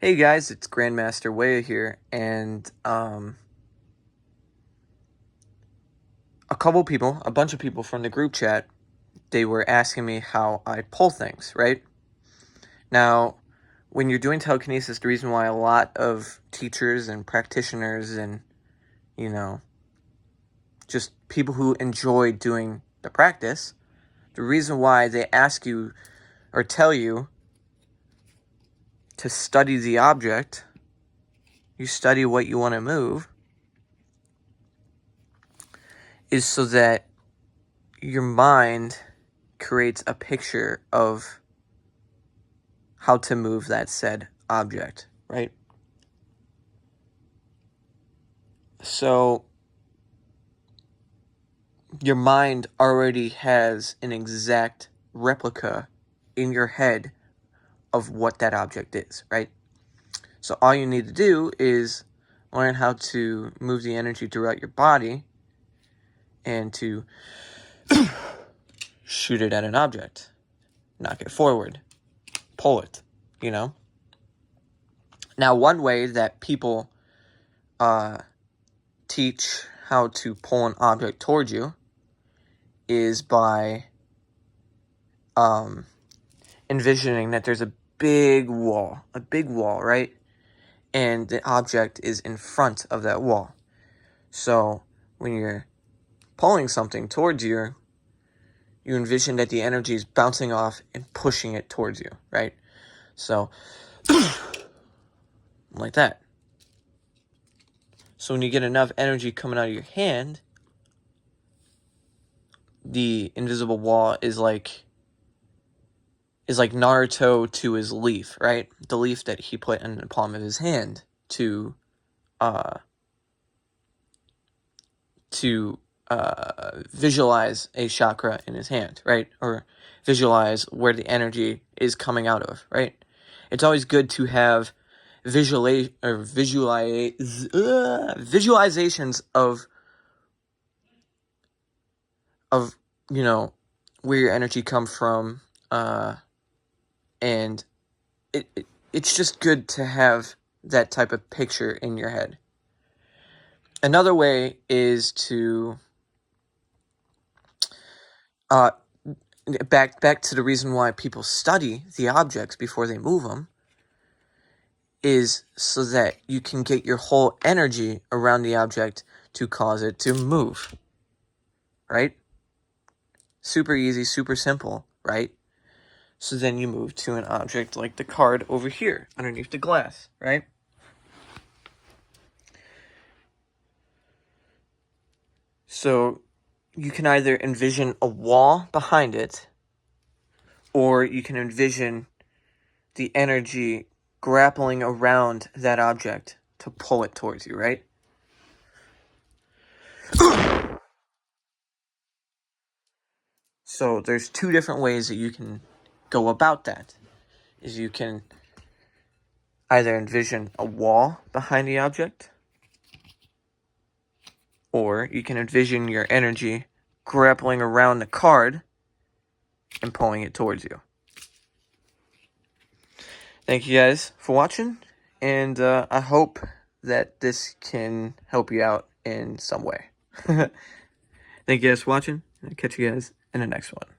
Hey guys, it's Grandmaster Waya here, and a bunch of people from the group chat, they were asking me how I pull things, right? Now, when you're doing telekinesis, the reason why a lot of teachers and practitioners and, just people who enjoy doing the practice, the reason why they ask you or tell you to study the object, you study what you want to move, is so that your mind creates a picture of how to move that said object, right? So your mind already has an exact replica in your head of what that object is, right? So all you need to do is learn how to move the energy throughout your body and to shoot it at an object, knock it forward, pull it, Now, one way that people teach how to pull an object towards you is by envisioning that there's a big wall, right? And the object is in front of that wall. So when you're pulling something towards you, you envision that the energy is bouncing off and pushing it towards you, right? So, like that. So when you get enough energy coming out of your hand, the invisible wall is like Naruto to his leaf, right? The leaf that he put in the palm of his hand to visualize a chakra in his hand, right? Or visualize where the energy is coming out of, right? It's always good to have visualizations of where your energy comes from, and it's just good to have that type of picture in your head. Another way is to back to the reason why people study the objects before they move them is so that you can get your whole energy around the object to cause it to move, right? Super easy, super simple, right? So then you move to an object like the card over here underneath the glass, right? So you can either envision a wall behind it, or you can envision the energy grappling around that object to pull it towards you, right? So there's two different ways that you can go about that. Is you can either envision a wall behind the object, or you can envision your energy grappling around the card and pulling it towards you. Thank you guys for watching, and I hope that this can help you out in some way. Thank you guys for watching, and I'll catch you guys in the next one.